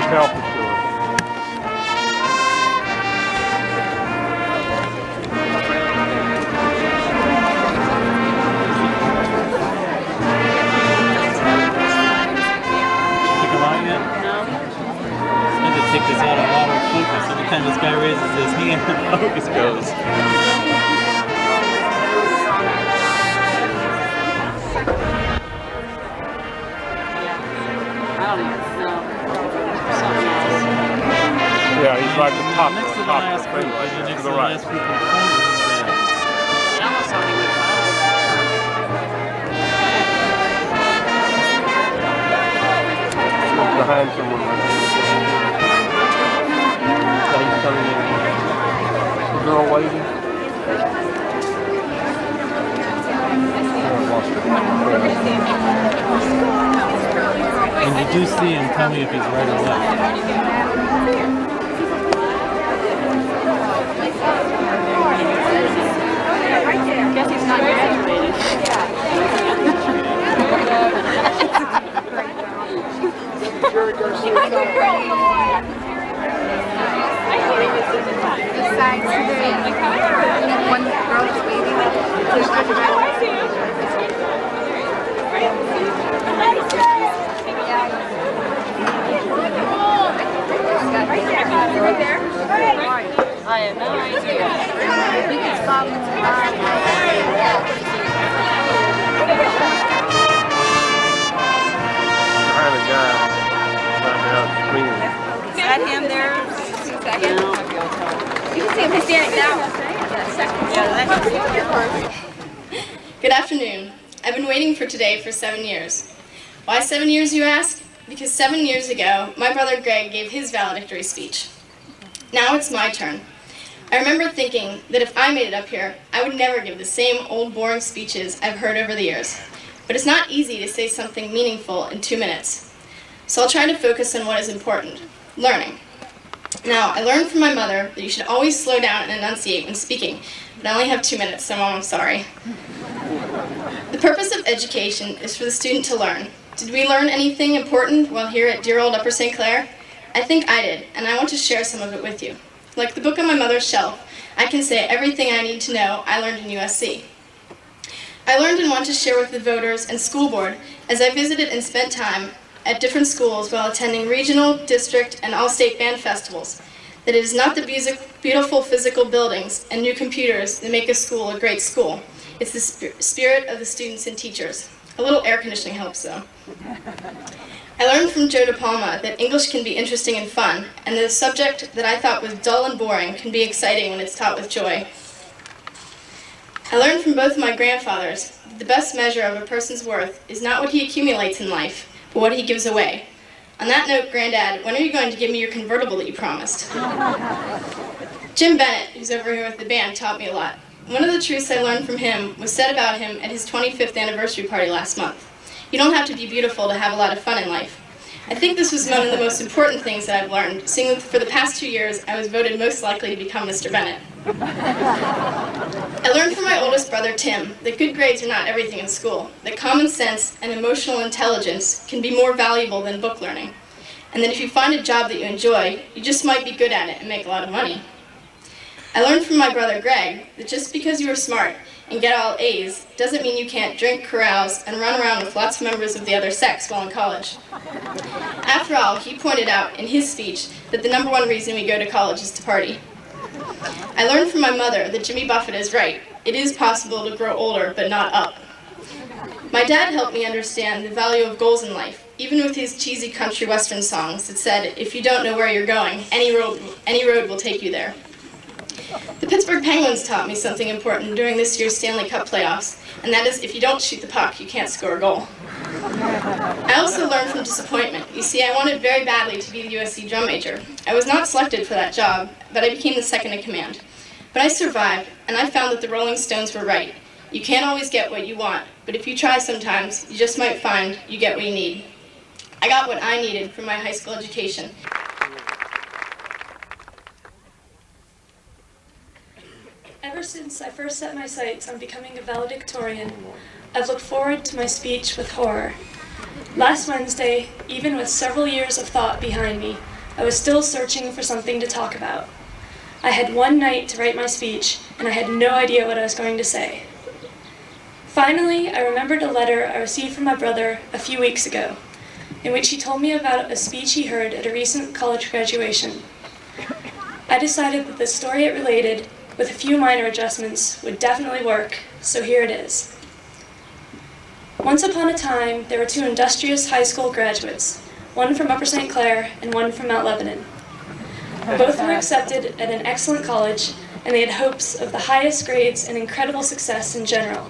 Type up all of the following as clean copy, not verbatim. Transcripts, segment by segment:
Self-assured. Pick a line yet? No. I had to take this out of autofocus. Every time this guy raises his hand, the focus goes. I don't even know. Something else. Yeah, he's like the top Next to the of last the group, favorite. next To to the the right. last group in front of him. It almost sounded like Behind someone like that. Yeah, he's coming in. The girl waving. Oh, I lost it. And you do see him, tell me if he's right or left. I guess he's not graduated. Besides, one girl is I have no idea. Behind a guy. Right now, screaming. Is that him there? Is that him? You can see him standing now. Good afternoon. I've been waiting for today for 7 years. Why 7 years, you ask? Because 7 years ago, my brother Greg gave his valedictory speech. Now it's my turn. I remember thinking that if I made it up here, I would never give the same old boring speeches I've heard over the years. But it's not easy to say something meaningful in 2 minutes. So I'll try to focus on what is important, learning. Now, I learned from my mother that you should always slow down and enunciate when speaking, but I only have 2 minutes, so Mom, I'm sorry. The purpose of education is for the student to learn. Did we learn anything important while here at dear old Upper St. Clair? I think I did, and I want to share some of it with you. Like the book on my mother's shelf, I can say everything I need to know I learned in USC. I learned and want to share with the voters and school board as I visited and spent time at different schools while attending regional, district, and all-state band festivals, that it is not the beautiful physical buildings and new computers that make a school a great school. It's the spirit of the students and teachers. A little air conditioning helps, though. I learned from Joe DePalma that English can be interesting and fun, and that a subject that I thought was dull and boring can be exciting when it's taught with joy. I learned from both of my grandfathers that the best measure of a person's worth is not what he accumulates in life, but what he gives away. On that note, Granddad, when are you going to give me your convertible that you promised? Jim Bennett, who's over here with the band, taught me a lot. One of the truths I learned from him was said about him at his 25th anniversary party last month. You don't have to be beautiful to have a lot of fun in life. I think this was one of the most important things that I've learned, seeing that for the past 2 years I was voted most likely to become Mr. Bennett. I learned from my oldest brother, Tim, that good grades are not everything in school, that common sense and emotional intelligence can be more valuable than book learning, and that if you find a job that you enjoy, you just might be good at it and make a lot of money. I learned from my brother, Greg, that just because you are smart and get all A's doesn't mean you can't drink, carouse, and run around with lots of members of the other sex while in college. After all, he pointed out in his speech that the number one reason we go to college is to party. I learned from my mother that Jimmy Buffett is right. It is possible to grow older, but not up. My dad helped me understand the value of goals in life, even with his cheesy country western songs that said, if you don't know where you're going, any road will take you there. The Pittsburgh Penguins taught me something important during this year's Stanley Cup playoffs, and that is if you don't shoot the puck, you can't score a goal. I also learned from disappointment. You see, I wanted very badly to be the USC drum major. I was not selected for that job, but I became the second in command. But I survived, and I found that the Rolling Stones were right. You can't always get what you want, but if you try sometimes, you just might find you get what you need. I got what I needed from my high school education. Ever since I first set my sights on becoming a valedictorian, I've looked forward to my speech with horror. Last Wednesday, even with several years of thought behind me, I was still searching for something to talk about. I had one night to write my speech, and I had no idea what I was going to say. Finally, I remembered a letter I received from my brother a few weeks ago, in which he told me about a speech he heard at a recent college graduation. I decided that the story it related, with a few minor adjustments, would definitely work, so here it is. Once upon a time, there were two industrious high school graduates, one from Upper St. Clair and one from Mount Lebanon. Both were accepted at an excellent college, and they had hopes of the highest grades and incredible success in general.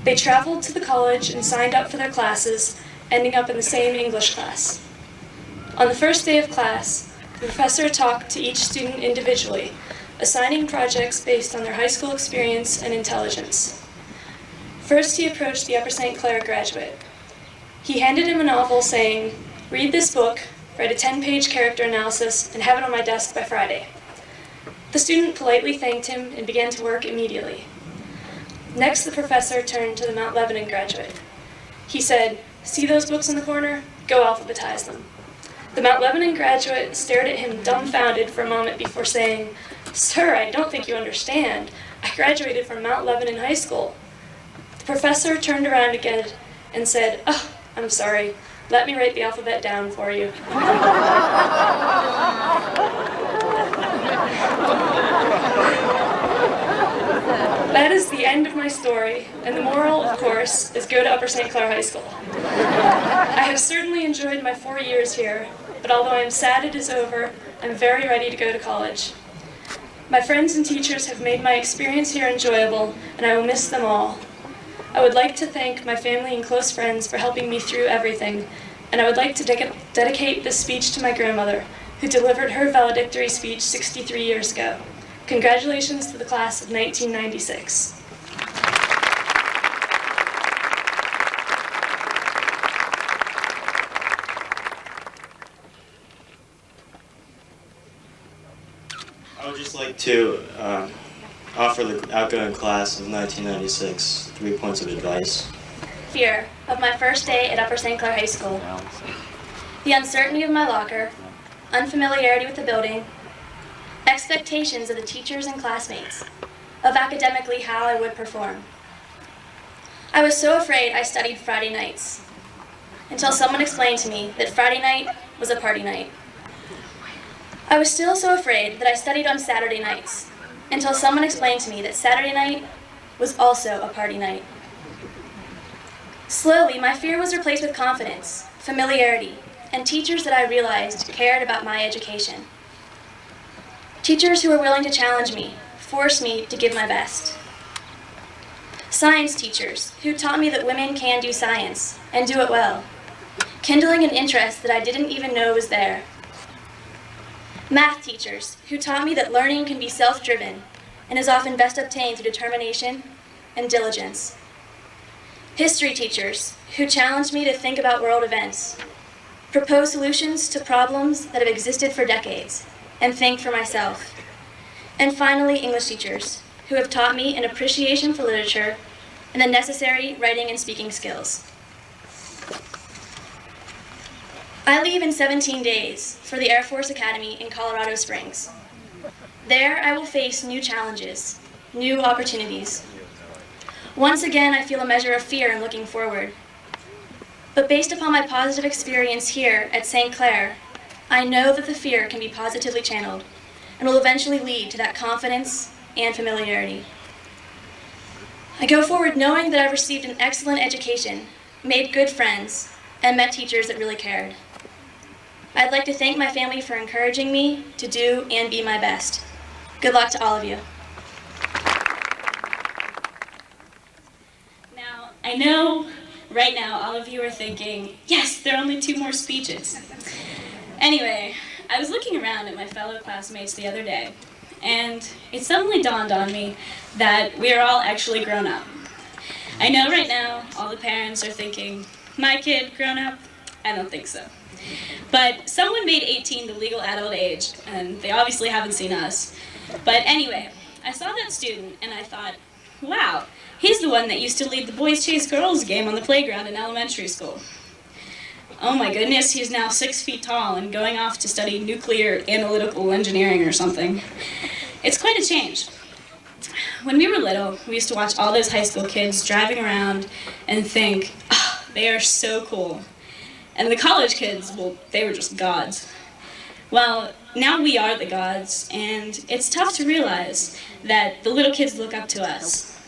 They traveled to the college and signed up for their classes, ending up in the same English class. On the first day of class, the professor talked to each student individually, assigning projects based on their high school experience and intelligence. First, he approached the Upper St. Clair graduate. He handed him a novel saying, "Read this book, write a 10-page character analysis, and have it on my desk by Friday." The student politely thanked him and began to work immediately. Next, the professor turned to the Mount Lebanon graduate. He said, "See those books in the corner? Go alphabetize them." The Mount Lebanon graduate stared at him dumbfounded for a moment before saying, "Sir, I don't think you understand. I graduated from Mount Lebanon High School." The professor turned around again and said, "Oh, I'm sorry. Let me write the alphabet down for you." That is the end of my story, and the moral, of course, is go to Upper St. Clair High School. I have certainly enjoyed my 4 years here, but although I am sad it is over, I'm very ready to go to college. My friends and teachers have made my experience here enjoyable, and I will miss them all. I would like to thank my family and close friends for helping me through everything, and I would like to dedicate this speech to my grandmother, who delivered her valedictory speech 63 years ago. Congratulations to the class of 1996. I would just like to offer the outgoing class of 1996 3 points of advice. Fear of my first day at Upper St. Clair High School. The uncertainty of my locker, unfamiliarity with the building, expectations of the teachers and classmates, of academically how I would perform. I was so afraid I studied Friday nights, until someone explained to me that Friday night was a party night. I was still so afraid that I studied on Saturday nights, until someone explained to me that Saturday night was also a party night. Slowly, my fear was replaced with confidence, familiarity, and teachers that I realized cared about my education. Teachers who were willing to challenge me, forced me to give my best. Science teachers who taught me that women can do science, and do it well, kindling an interest that I didn't even know was there. Math teachers who taught me that learning can be self-driven, and is often best obtained through determination and diligence. History teachers who challenged me to think about world events, propose solutions to problems that have existed for decades, and think for myself. And finally, English teachers, who have taught me an appreciation for literature and the necessary writing and speaking skills. I leave in 17 days for the Air Force Academy in Colorado Springs. There, I will face new challenges, new opportunities. Once again, I feel a measure of fear in looking forward. But based upon my positive experience here at St. Clair, I know that the fear can be positively channeled and will eventually lead to that confidence and familiarity. I go forward knowing that I've received an excellent education, made good friends, and met teachers that really cared. I'd like to thank my family for encouraging me to do and be my best. Good luck to all of you. Now, I know right now all of you are thinking, yes, there are only 2 more speeches. Anyway, I was looking around at my fellow classmates the other day, and it suddenly dawned on me that we are all actually grown up. I know right now all the parents are thinking, my kid grown up? I don't think so. But someone made 18 the legal adult age, and they obviously haven't seen us. But anyway, I saw that student, and I thought, wow, he's the one that used to lead the boys chase girls game on the playground in elementary school. oh my goodness, he's now 6 feet tall and going off to study nuclear analytical engineering or something. It's quite a change. When we were little, we used to watch all those high school kids driving around and think, oh, they are so cool. And the college kids, well, they were just gods. Well, now we are the gods, and it's tough to realize that the little kids look up to us.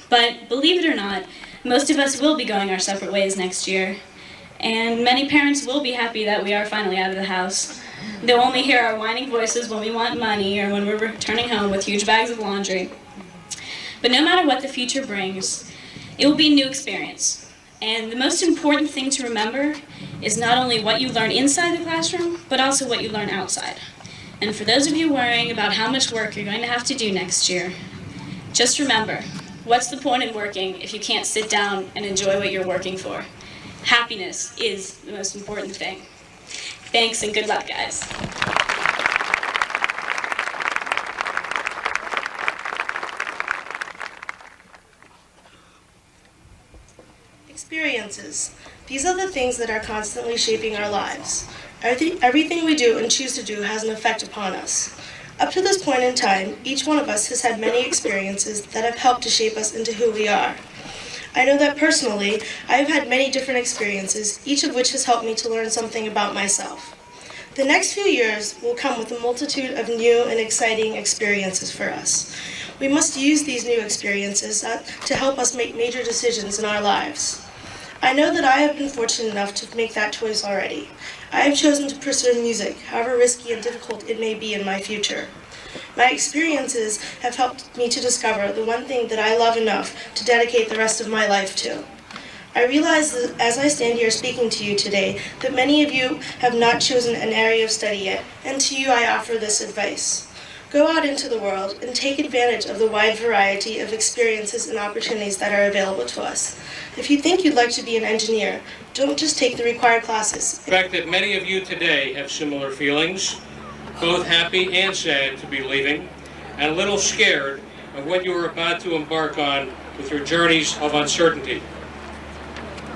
But believe it or not, most of us will be going our separate ways next year, and many parents will be happy that we are finally out of the house. They'll only hear our whining voices when we want money or when we're returning home with huge bags of laundry. But no matter what the future brings, it will be a new experience. And the most important thing to remember is not only what you learn inside the classroom, but also what you learn outside. And for those of you worrying about how much work you're going to have to do next year, just remember, what's the point in working if you can't sit down and enjoy what you're working for? Happiness is the most important thing. Thanks and good luck, guys. Experiences. These are the things that are constantly shaping our lives. Everything we do and choose to do has an effect upon us. Up to this point in time, each one of us has had many experiences that have helped to shape us into who we are. I know that personally, I have had many different experiences, each of which has helped me to learn something about myself. The next few years will come with a multitude of new and exciting experiences for us. We must use these new experiences to help us make major decisions in our lives. I know that I have been fortunate enough to make that choice already. I have chosen to pursue music, however risky and difficult it may be in my future. My experiences have helped me to discover the one thing that I love enough to dedicate the rest of my life to. I realize that as I stand here speaking to you today, that many of you have not chosen an area of study yet, and to you I offer this advice. Go out into the world and take advantage of the wide variety of experiences and opportunities that are available to us. If you think you'd like to be an engineer, don't just take the required classes. The fact that many of you today have similar feelings, both happy and sad to be leaving, and a little scared of what you are about to embark on with your journeys of uncertainty.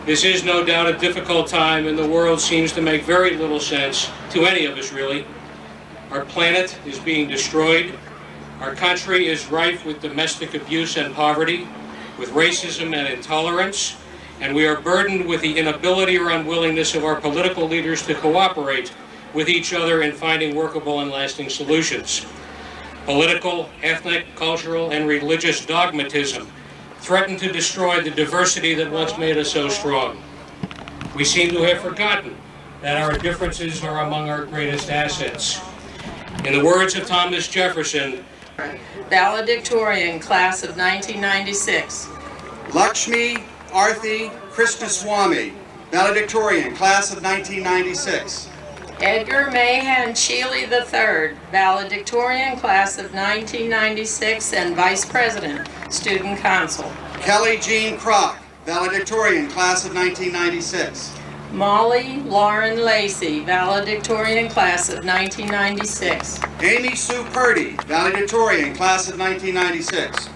This is no doubt a difficult time, and the world seems to make very little sense to any of us, really. Our planet is being destroyed. Our country is rife with domestic abuse and poverty, with racism and intolerance, and we are burdened with the inability or unwillingness of our political leaders to cooperate with each other in finding workable and lasting solutions. Political, ethnic, cultural, and religious dogmatism threaten to destroy the diversity that once made us so strong. We seem to have forgotten that our differences are among our greatest assets. In the words of Thomas Jefferson, valedictorian, class of 1996. Lakshmi Arthi Krishnaswamy, valedictorian, class of 1996. Edgar Mahan Sheely III, valedictorian, class of 1996 and vice president, student council. Kelly Jean Kroc, valedictorian, class of 1996. Molly Lauren Lacey, valedictorian, class of 1996. Amy Sue Purdy, valedictorian, class of 1996.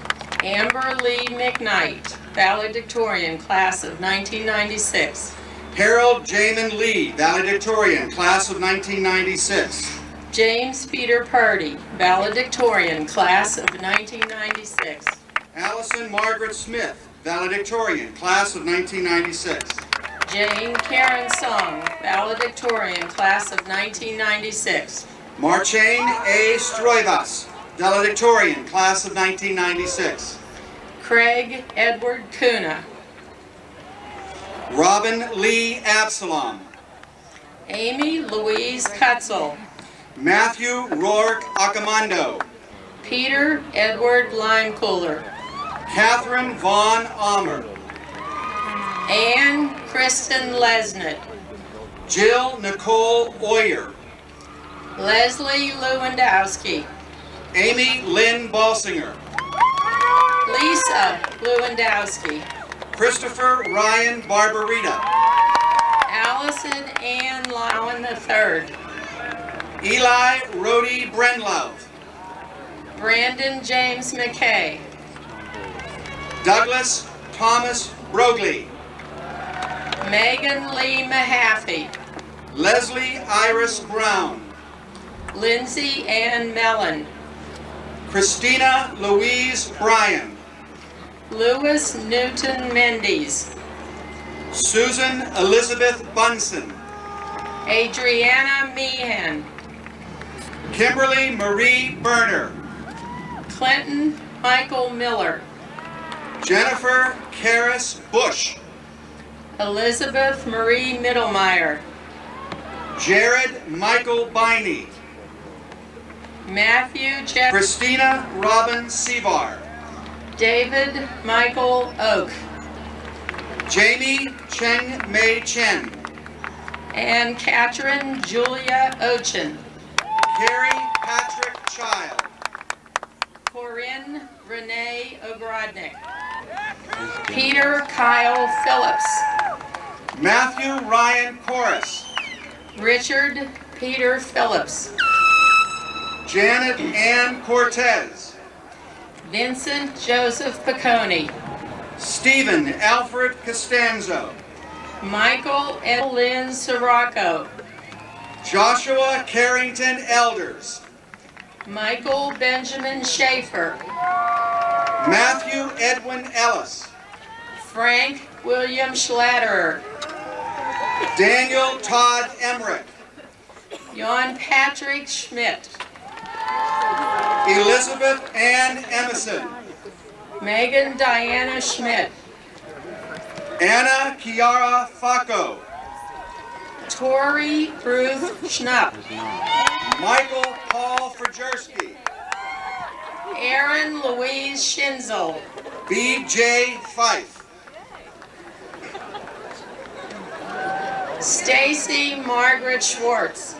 Amber Lee McKnight, valedictorian, class of 1996. Harold Jamin Lee, valedictorian, class of 1996. James Peter Purdy, valedictorian, class of 1996. Allison Margaret Smith, valedictorian, class of 1996. Jane Karen Song, valedictorian, class of 1996. Marchain A. Stroivas, valedictorian, class of 1996. Craig Edward Kuna. Robin Lee Absalom. Amy Louise Kutzel. Matthew Rourke Acamando. Peter Edward Limecooler. Catherine Vaughn Almer. Ann Kristen Lesnett. Jill Nicole Oyer. Leslie Lewandowski. Amy Lynn Balsinger. Lisa Lewandowski. Christopher Ryan Barbarita. Allison Ann Lowen III. Eli Rhodey Brenlove. Brandon James McKay. Douglas Thomas Brogley. Megan Lee Mahaffey. Leslie Iris Brown. Lindsay Ann Mellon. Christina Louise Bryan. Louis Newton Mendes. Susan Elizabeth Bunsen. Adriana Meehan. Kimberly Marie Berner. Clinton Michael Miller. Jennifer Karis Bush. Elizabeth Marie Middlemeyer. Jared Michael Biney. Matthew Jeff. Christina Robin Sevar. David Michael Oak. Jamie Cheng Mei Chen. And Catherine Julia Ochin. Carrie Patrick Child. Corinne Renee Ogrodnik. Peter Kyle Phillips. Matthew Ryan Corris. Richard Peter Phillips. Janet Ann Cortez. Vincent Joseph Piccone. Stephen Alfred Costanzo. Michael and Lynn Sirocco. Joshua Carrington Elders. Michael Benjamin Schaefer. Matthew Edwin Ellis. Frank William Schlatterer. Daniel Todd Emmerich. Jan Patrick Schmidt. Elizabeth Ann Emerson. Megan Diana Schmidt. Anna Kiara Facco. Tori Ruth Schnupp. Michael Paul Frajerski. Aaron Louise Schinzel. B.J. Fife. Stacy Margaret Schwartz.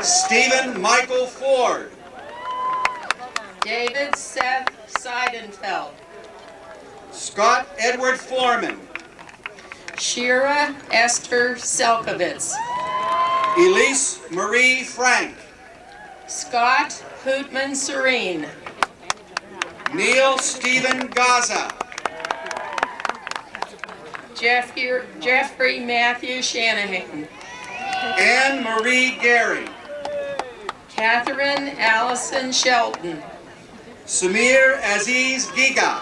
Stephen Michael Ford. David Seth Seidenfeld. Scott Edward Foreman. Shira Esther Selkovitz. Elise Marie Frank. Scott Hootman Serene. Neil Stephen Gaza. Jeffrey Matthew Shanahan. Anne Marie Gary. Catherine Allison Shelton. Samir Aziz Giga.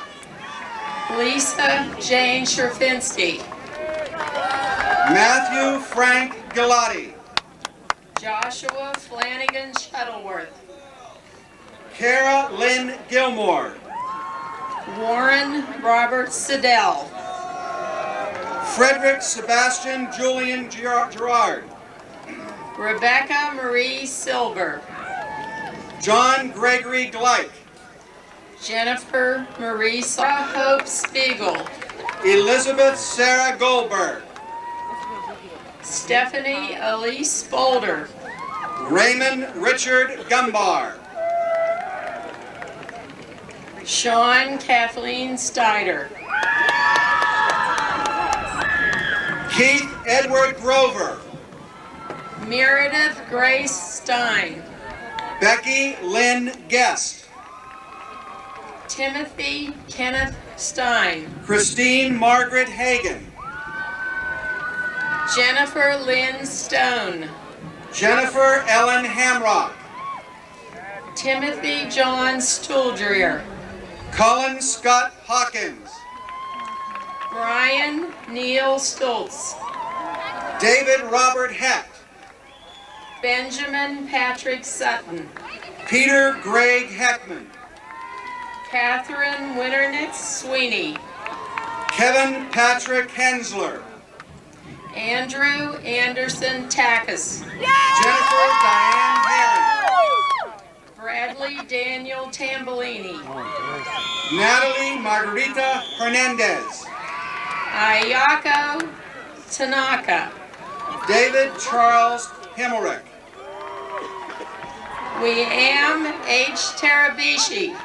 Lisa Jane Sherfinsky. Matthew Frank Galati. Joshua Flanagan Shuttleworth. Kara Lynn Gilmore. Warren Robert Siddell. Frederick Sebastian Julian Gerard. Rebecca Marie Silver. John Gregory Gleich. Jennifer Marisa Hope Spiegel. Elizabeth Sarah Goldberg. Stephanie Elise Boulder. Raymond Richard Gumbar. Sean Kathleen Steiner. Keith Edward Grover. Meredith Grace Stein. Becky Lynn Guest. Timothy Kenneth Stein. Christine Margaret Hagan. Jennifer Lynn Stone. Jennifer Ellen Hamrock. Timothy John Stuldrier. Colin Scott Hawkins. Brian Neil Stoltz. David Robert Hecht. Benjamin Patrick Sutton. Peter Greg Heckman. Catherine Winternick Sweeney. Kevin Patrick Hensler. Andrew Anderson Takis. Jennifer Diane Herring. Bradley Daniel Tambolini. Natalie Margarita Hernandez. Ayako Tanaka. David Charles Himmelreich. Weam H. Tarabishi.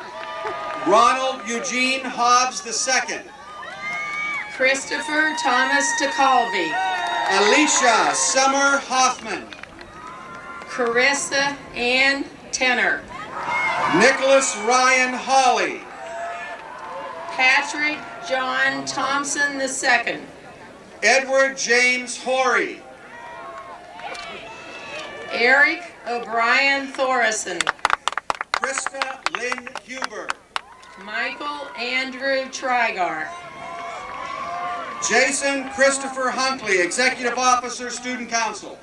Ronald Eugene Hobbs II. Christopher Thomas DeCalvey. Alicia Summer Hoffman. Carissa Ann Tenner. Nicholas Ryan Hawley. Patrick John Thompson II. Edward James Horry. Eric O'Brien Thorison. Krista Lynn Huber. Michael Andrew Trigar. Jason Christopher Hunkley, Executive Officer, Student Council.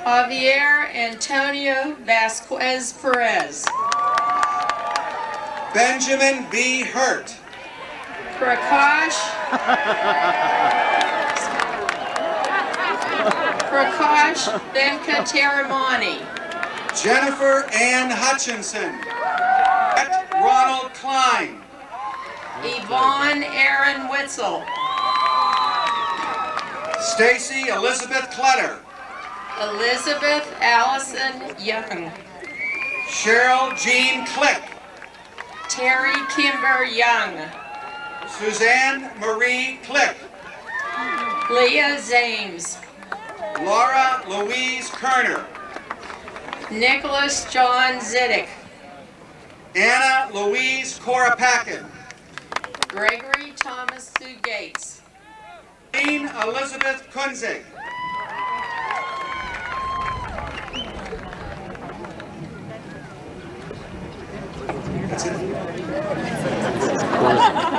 Javier Antonio Vasquez Perez. Benjamin B. Hurt. Prakash Venkateramani. Jennifer Ann Hutchinson. Ronald Klein. Yvonne Aaron Witzel. Stacy Elizabeth Clutter. Elizabeth Allison Young. Cheryl Jean Click. Terry Kimber Young. Suzanne Marie Click. Leah Zames. Laura Louise Kerner. Nicholas John Ziddick. Anna Louise Korapakin. Gregory Thomas Sue Gates. Jean Elizabeth Kunzig. Of course.